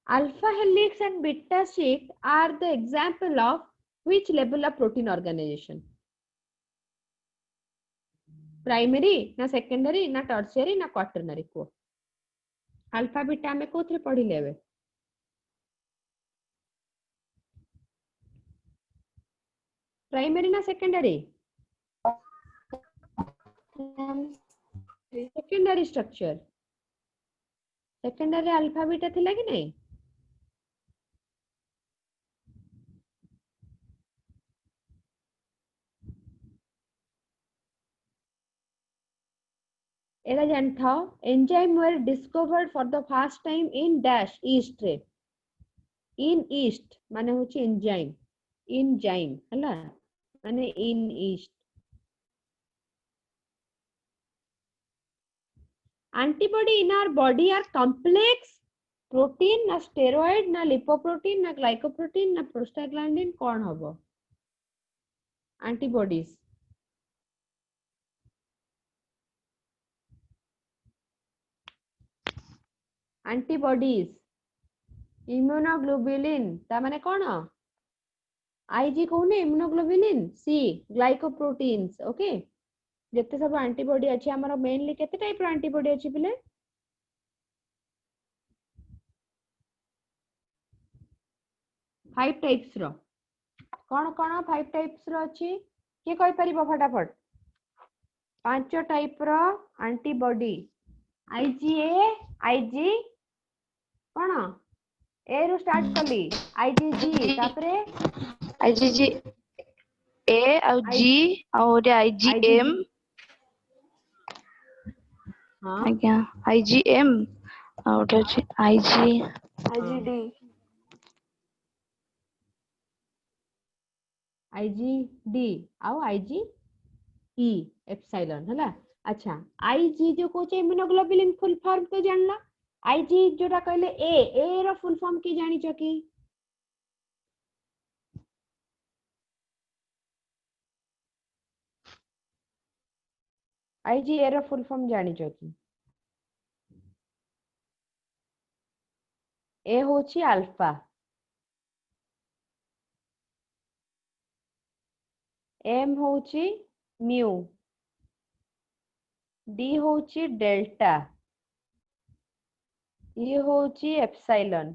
Alpha helix and beta sheet are the example of which level of protein organization? Primary ना secondary ना tertiary ना quaternary को अल्फा बीटा में कोथरे पढ़ी लेवे प्राइमरी ना secondary secondary structure secondary alpha beta थिला कि नहीं एला जानथा enzyme were discovered for the first time in dash yeast रे इन ईस्ट माने होची एंजाइम इनजाइम हला माने in yeast antibody in our body are complex protein ना steroid ना lipoprotein ना glycoprotein ना prostaglandin कौन हबो antibodies antibodies immunoglobulin ता माने कौन आईजी कहूने immunoglobulin सी glycoproteins ओके जेते सब एंटीबॉडी अछि हमर मेनली केते टाइप रो एंटीबॉडी अछि बिले 5 टाइप्स रो कौन कौन 5 टाइप्स रो अछि के कहि परिबो फटाफट पांच टाइप रो एंटीबॉडी आईजीए आईजी कौन ए रू स्टार्ट कली आईजीजी तापरे आईजीजी ए और जी और आईजीएम आईजीजी हाँ आज्ञा आईजीएम और आईजी आईजीडी आईजीडी आउ आईजी ई एप्सिलॉन हला अच्छा आईजी जो कोचे इम्यूनोग्लोबुलिन फुल फॉर्म तो जानला आईजी जोटा कहले ए रो फुल फॉर्म की जानी छ की आईजी ए रो फुल फॉर्म जानी छ की ए होची अल्फा एम होची म्यू डी होची डेल्टा ई होची एप्सिलॉन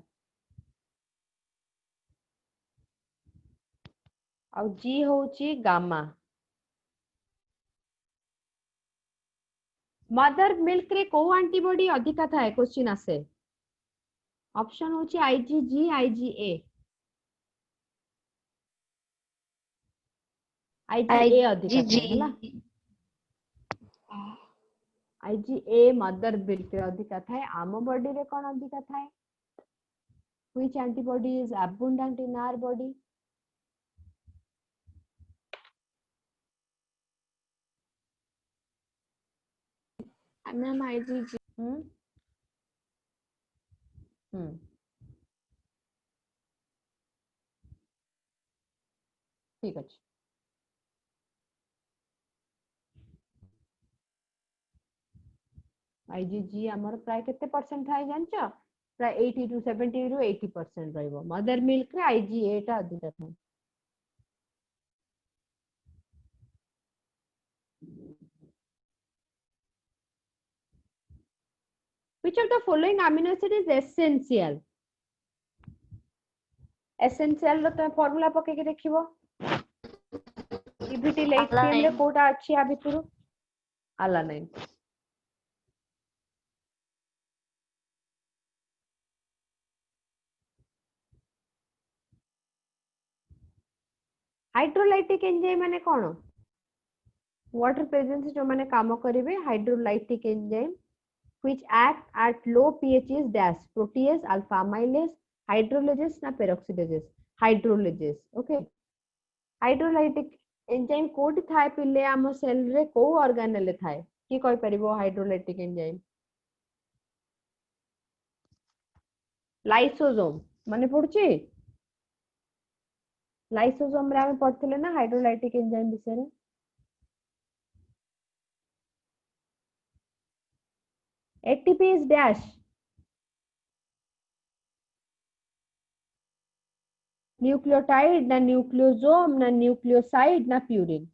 और जी होची गामा मदर मिल्क रे को एंटीबॉडी अधिका थाए क्वेश्चन आसे ऑप्शन होची आईजीजी आईजीए आईजीए अधिका थाए हला आईजीए मदर मिल्क रे अधिका थाए आम बॉडी रे कोन अधिका थाए which antibody is abundant in our body ma'am IgG hmm hmm ठीक अछि आईजीजी हमर प्राय केते परसेंट थाए जानछ प्राय 80 टू 70 रु 80% रहइबो मदर मिल्क रे आईजीए टा अधिका थाए which of the following amino acid is essential essential रो त फार्मूला पके के देखिबो ईबीटी लेट टीम रे कोटा अछि आ भितरु अलानाइन हाइड्रोलाइटिक एंजाइम माने कोन वाटर प्रेजेंस जो माने काम करिवे hydrolytic enzyme which act at low pH is dash protease alpha amylase hydrolysis na peroxidase hydrolysis okay hydrolytic enzyme code थाए पिले आम सेल रे को ऑर्गेनेल थाए की कहि परिबो हाइड्रोलाइटिक एंजाइम लाइसोसोम माने पड़ुची लाइसोसोम रे हम पढ़थिले ना हाइड्रोलाइटिक एंजाइम विषय रे ATP is dash न्यूक्लियोटाइड ना न्यूक्लियोसोम ना न्यूक्लियोसाइड ना प्यूरिन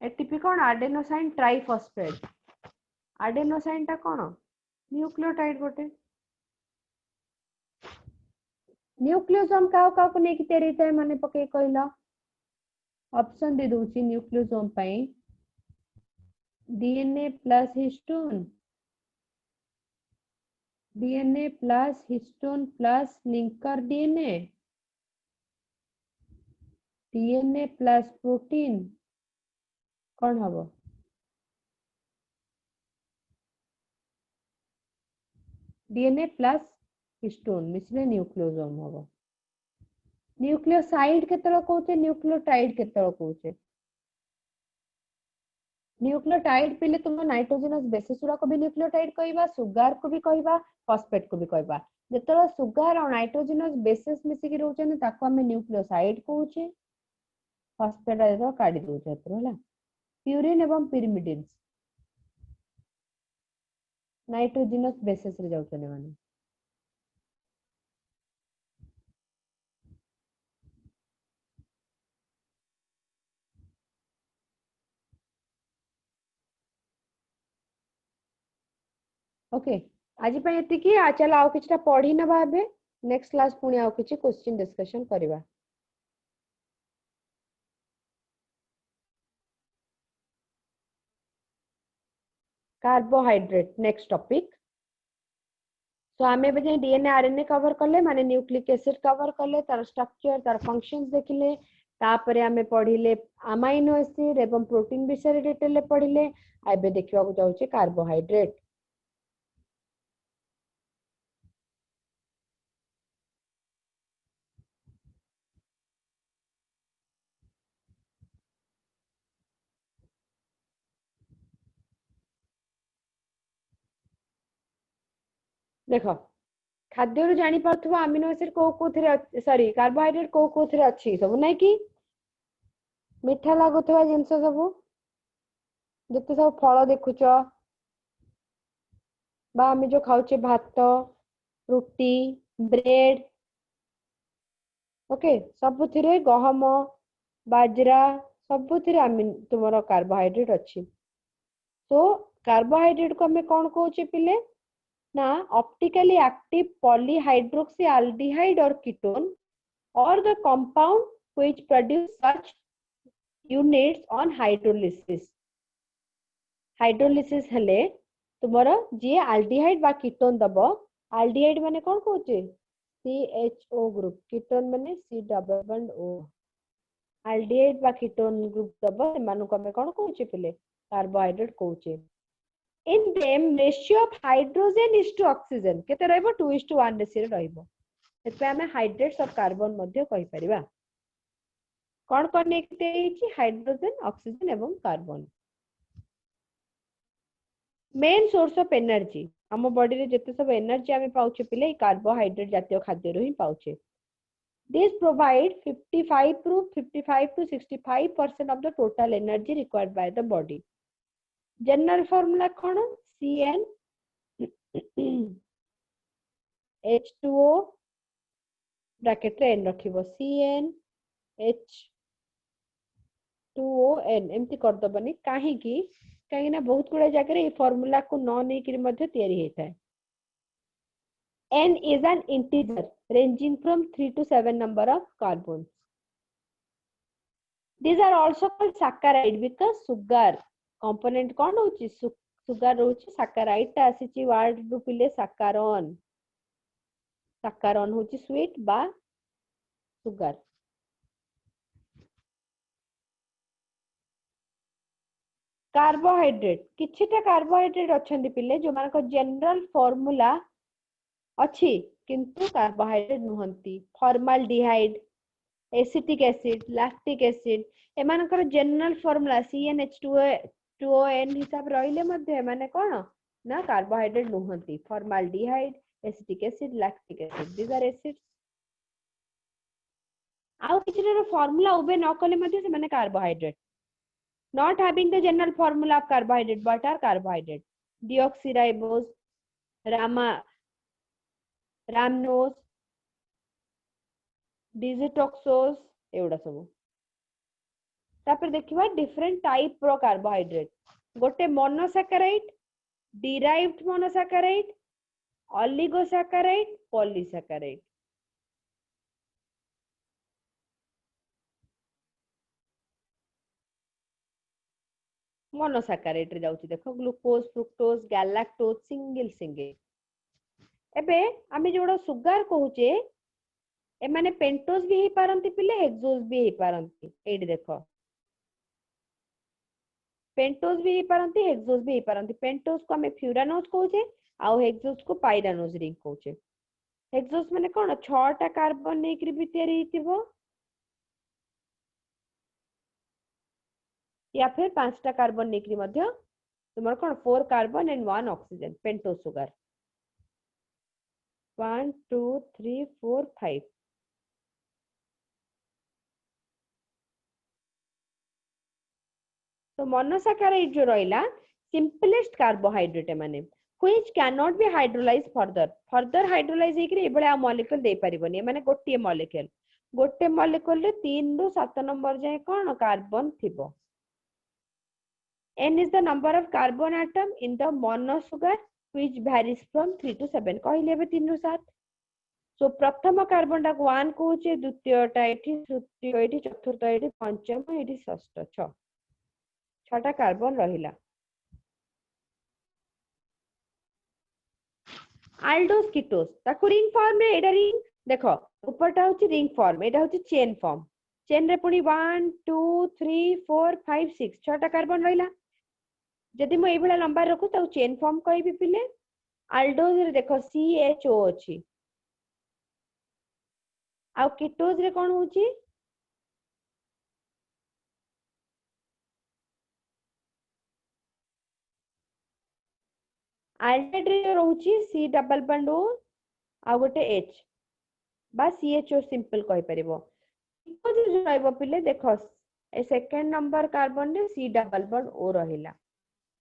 एटीपी कोन एडेनोसाइन ट्राइफॉस्फेट एडेनोसाइन टा कोन न्यूक्लियोटाइड गोटे न्यूक्लियोसोम का को नेकी तैयारी थाए माने पके कहला ऑप्शन दे दोची न्यूक्लियोसोम पई DNA plus histone plus linker DNA plus protein कौन हबो डीएनए प्लस हिस्टोन मिसले न्यूक्लियोसोम हबो न्यूक्लियोसाइड केतरो कहूचे न्यूक्लियोटाइड केतरो कहूचे न्यूक्लियोटाइड पिले तुम नाइट्रोजनस बेसिस को भी न्यूक्लियोटाइड कहबा सुगर को भी कहबा फॉस्फेट को भी कहबा जेतरो सुगर और नाइट्रोजनस बेसिस मिसी के रहउछन ताको हमें न्यूक्लियोसाइड कहूचे फॉस्फेट रे काढी दोचे हला प्यूरिन एवं पिरिमिडिन्स नाइट्रोजनस बेसिस रे जाउछन माने ओके आज पे एति की चल आउ किछटा पढ़ी नबा बे नेक्स्ट क्लास पुनी आउ किछि क्वेश्चन डिस्कशन करबा कार्बोहाइड्रेट नेक्स्ट टॉपिक। तो आमे बजे डीएनए आरएनए कवर कले माने न्यूक्लिक एसिड कवर कले तार स्ट्रक्चर तार फंक्शंस देखिले तापरे आमे पढिले अमाइनो एसिड एवं प्रोटीन विषय डिटेल पढिले आबे देखिबा को जाउचे कार्बोहाइड्रेट। देखो खाद्य जानी पार्थुवा अमीनो एसिड को कोथिरे सॉरी कार्बोहाइड्रेट को कोथिरे अछि सब नै कि मिठा लागुथवा जिंस सब जते सब फल देखुच बा आमे जो खाउचे भात रोटी ब्रेड ओके सबुथिरे गहम बाजरा सबुथिरे आमिन तुमरो कार्बोहाइड्रेट अछि। तो कार्बोहाइड्रेट को हमें कौन कहउचे पिले ना optically active polyhydroxy aldehyde or ketone or the compound which produce such units on hydrolysis। Hydrolysis हेले तुमरो जे aldehyde बा कीटोन दबो aldehyde माने कौन कहउचे CHO ग्रुप कीटोन माने C double bond O aldehyde बा कीटोन ग्रुप दबो मानु को हमें कौन कहउचे पिले carbohydrate कहउचे। In them ratio of hydrogen is to oxygen केते रहइबो 2:1 रेशियो रहइबो एतपे हमें हाइड्रेट्स ऑफ कार्बन मध्ये कहि परिबा कोन कनेक्ट हेछि हाइड्रोजन ऑक्सीजन एवं carbon. Main source of energy हम बॉडी रे जते सब एनर्जी हमें पाउचे पिले कार्बोहाइड्रेट जातीय खाद्य रो ही पाउचे। This provide 55 to 65% of the total energy required by the body। General formula कौन CN H2O ब्रैकेट रे n रखिबो CN H2ON एमती कर दबनी काहे कि ना बहुत गुडा जगह रे फार्मूला को न नै कि मध्ये तयारी हेता। N is an integer ranging from 3 to 7 number of carbons। These are also called saccharide because sugar component कौन होची सुगर होची saccharide ता आसीची वर्ड रु पिले सैकरॉन होची स्वीट बा सुगर। कार्बोहाइड्रेट किछिटा कार्बोहाइड्रेट अछंदी पिले जो मानको जनरल फार्मूला अछि किंतु कार्बोहाइड्रेट नुहंती formaldehyde acetic acid lactic acid एमानकर जनरल फार्मूला CnH2ON हिसाब रहिले मध्ये माने कोन ना कार्बोहाइड्रेट नुहंती formaldehyde acetic acid lactic acid these are acids. आउ किछिटा फार्मूला उबे न कले मध्ये से माने carbohydrate not having the general formula of carbohydrate but are carbohydrate deoxyribose rhamnose digitoxose एवडा सब। तापर देखिबा डिफरेंट टाइप रो कार्बोहाइड्रेट गोटे monosaccharide derived monosaccharide oligosaccharide polysaccharide. Monosaccharide रे जाउची देखो ग्लूकोज फ्रुक्टोज गैलाक्टोज सिंगल एबे आमे जोडो सुगर कहूचे ए माने पेंटोज भी ही पारंती पिले हेक्सोज भी ही पारंती एडी देखो पेंटोज भी ही पारंती हेक्सोज भी ही पारंती। पेंटोज को हमें फ्यूरानोज कहूचे आउ हेक्सोज को पाइरानोज रिंग कहूचे। हेक्सोज माने कोन 6 टा कार्बन नेकरी भी तयारी हितिबो या फिर 5 टा कार्बन नेकरी मध्ये तुमर कोन 4 carbon and 1 oxygen pentose sugar 1 2 3 4 5। तो मोनोसैकेराइड जो रहिला सिंपलेस्ट कार्बोहाइड्रेट माने which can not be hydrolyse further hydrolyse हेकरी एबळे आ मॉलिक्यूल दे परिबोनी माने गोटे मॉलिक्यूल रे 3 रु 7 नंबर जाय कोन कार्बन थिबो। N is the number of carbon atom in the mono sugar which varies from 3 to 7 कहले बे 3 रु 7। सो प्रथम कार्बन टा 1 कहूचे द्वितीय टा एठी तृतीय एठी चतुर्थ एठी पंचम एठी षष्ठ 6 टा कार्बन रहिला। aldose ketose ताको रिंग फॉर्म रे एटा रिंग देखो ऊपरटा होची रिंग फॉर्म एटा होची चेन फॉर्म चेन रे पुनी 1 2 3 4 5 6 छटा कार्बन रहिला जदि मु एई भला लंबा रखु ताको चेन फॉर्म कहबी पिले aldose रे देखो CHO अछि आ केटोज रे कोन होची अल्डेहाइड रे रहउची C डबल बॉन्ड O आ गोटे H बा CHO सिंपल कहि परिबो केटोज रे रहइबो पिले देखो ए सेकंड नंबर कार्बन रे C डबल बॉन्ड O रहिला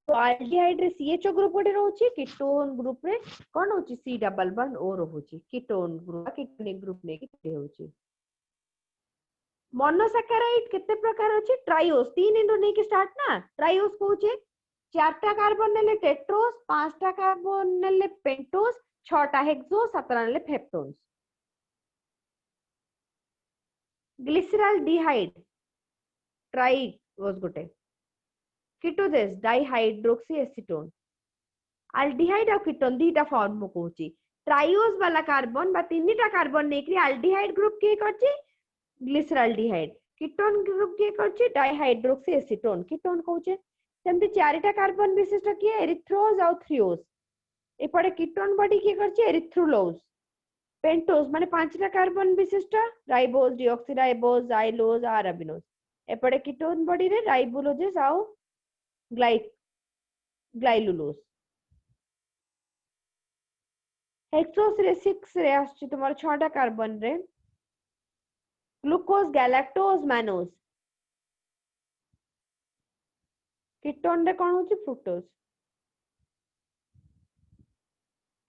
तो अल्डेहाइड रे CHO ग्रुप गोटे रहउची कीटोन ग्रुप रे कोन होची C डबल बॉन्ड O रहउची कीटोन ग्रुप कीटोनिक ग्रुप ने किते होची मोनोसैकेराइड केते प्रकार अछि ट्राइओस 3 इंटू ने के स्टार्ट ना ट्राइओस कहूचे 4टा कार्बन नेले टेट्रोस 5टा कार्बन नेले पेंटोस 6टा हेक्सोस 7टा नेले पेप्टोन्स ग्लिसरॉल डिहाइड ट्राइओस गोटे कीटोजेस डाइहाइड्रोक्सी एसीटोन अल्डिहाइड और कीटोन दीटा फॉर्म मु कहूची ट्राइओस वाला कार्बन बा तीनटा कार्बन नेकरी अल्डिहाइड ग्रुप के करची ग्लिसरॉल्डिहाइड कीटोन ग्रुप के करची डाइहाइड्रोक्सी एसीटोन कीटोन कहूचे सेमती चारिटा कार्बन विशिष्ट किए एरिथ्रोज और थ्रियोस एपटे कीटोन बॉडी के करची एरिथ्रोलोज पेंटोस माने पांचटा कार्बन विशिष्ट राइबोज डीऑक्सीराइबोज जाइलोज अराबिनोज एपटे कीटोन बॉडी रे राइबोलोजेस और ग्लाइलुलोज हेक्सोस रे 6 रे आछि तुमार 6टा कार्बन रे ग्लूकोज गैलेक्टोज मानोज कीटोन रे कोन होची फ्रुक्टोज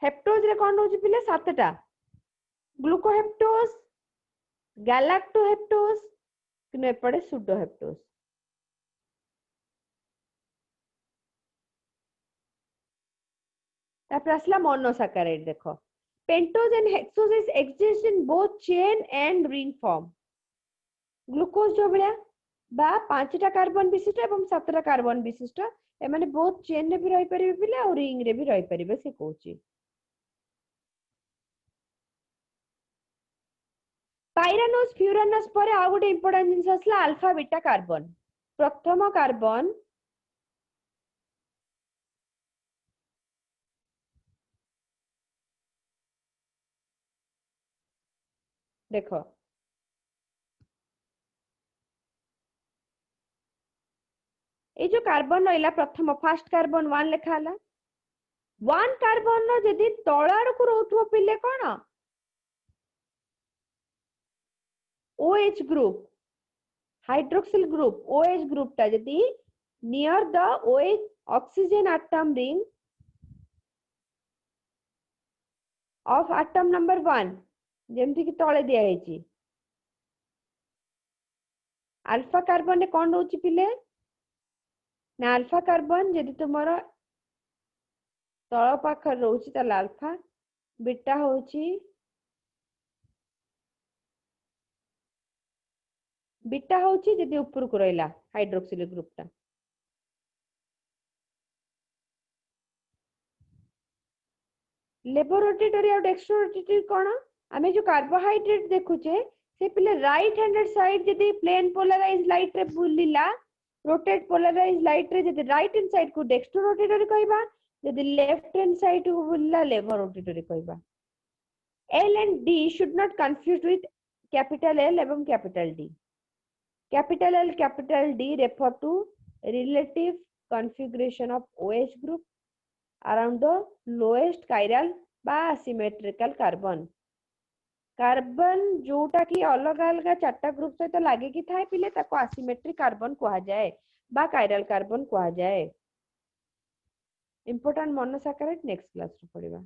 हेप्टोज रे कोन होची पिले 7टा ग्लूकोहेप्टोज गैलेक्टोहेप्टोज किने पड़े सुडोहेप्टोज तापर असला मोनोसैकेराइड देखो pentose and hexose exist in both chain and ring form glucose जो भलिया बा 5टा कार्बन विशिष्ट एवं 7टा कार्बन विशिष्ट ए माने बोथ चेन रे भी रहि परिबे पिले और रिंग रे भी रहि परिबे से कहूची पाइरानोस फ्यूरानोस पर आ गोटे इंपोर्टेंट जिंस असला अल्फा बीटा कार्बन प्रथम कार्बन देखो ए जो कार्बन रहिला प्रथम फर्स्ट कार्बन 1 लिखा हला 1 कार्बन रो जदी तळाड़ को रहथो पिले कोन OH group hydroxyl group OH group ता जदी near the OH oxygen atom ring of atom number 1 जेमति कि तळे दिया हेची अल्फा कार्बन ने कोन रहउची पिले ना अल्फा कार्बन जदि तुमरो तळ पाखर रहउची त अल्फा बीटा होची जदि ऊपर को रहला हाइड्रोक्सिल ग्रुप ता लेबोरेटरी और डेक्स्ट्रोरेटरी कोन हमें जो कार्बोहाइड्रेट देखुचे से पिले राइट हैंडेड साइड जदि प्लेन पोलराइज लाइट रे बुलिला रोटेट पोलराइज लाइट रे जदि राइट हैंड साइड को डेक्स्ट्रोरेटरी कहबा जदि लेफ्ट हैंड साइड को बुलिला लेबोरेटरी कहबा L and D should not confuse with capital L एवं capital D capital L capital D refer to relative configuration of OH group around the lowest chiral बा asymmetrical carbon carbon जोटा की अलग अलग चारटा group सहित लागे कि थाए पिले ताको एसिमेट्रिक कार्बन कहा जाए बा कायरल कार्बन कहा जाए इंपोर्टेंट मोनोसैकेराइड नेक्स्ट क्लास रे पढिबा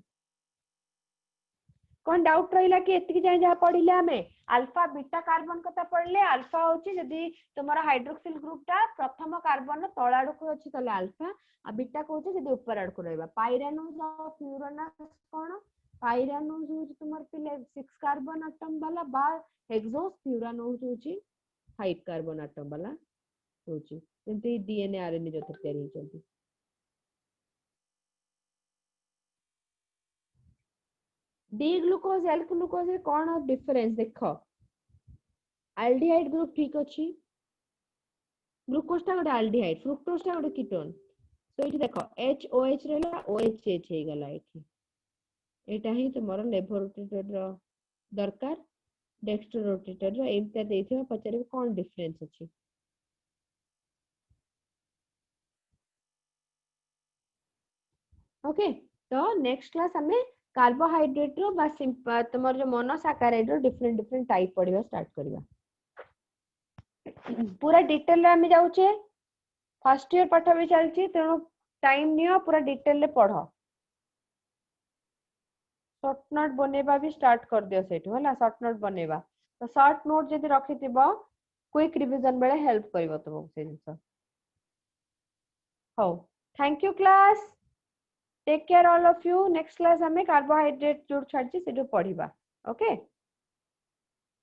कोन डाउट रहिला कि एतिक जाय जहा पढिले हमें अल्फा बीटा कार्बन कथा पढले अल्फा होची जदी तुम्हारा हाइड्रोक्सिल ग्रुप टा प्रथम कार्बन तळ आड़ को अछि तले अल्फा आ बीटा को होची जदी ऊपर आड़ को रहबा पाइरानोस और फ्यूरानोस कोन पाइरानोस होची तुम्हार पिले 6 कार्बन एटम वाला बा हेक्सोस फ्यूरानोस होची 5 कार्बन एटम वाला होची जेंति डीएनए आरएनए जो तयारी होचंती डी ग्लूकोज एल ग्लूकोज रे कौन डिफरेंस देख एल्डिहाइड ग्रुप ठीक अछि ग्लूकोज टा गोटे एल्डिहाइड फ्रुक्टोज टा गोटे कीटोन तो ये देख एच ओ एच रहला ओ एच एच हे गला एठी एटा ही तुमरो लेबर रोटेटर रो दरकार डेक्स्ट्रो रोटेटर रो एमता देथिबा पचारे कौन डिफरेंस अछि ओके तो नेक्स्ट क्लास हमें कार्बोहाइड्रेट रो बा तुमर जो मोनोसाकाराइड रो डिफरेंट डिफरेंट टाइप पढ़िबा स्टार्ट करबा पूरा डिटेल रे हम जाउचे फर्स्ट ईयर पाठ भी चलची तेणु टाइम नियो पूरा डिटेल रे पढ़ शॉर्ट नोट बनेबा भी स्टार्ट कर दियो सेठो हला शॉर्ट नोट बनेबा तो शॉर्ट नोट जदि रखिथिबो क्विक रिवीजन बेले हेल्प करबो तुमको से जिंस हो thank you class take care all of you next class हमें कार्बोहाइड्रेट जो छाड़ची से जो पढ़िबा ओके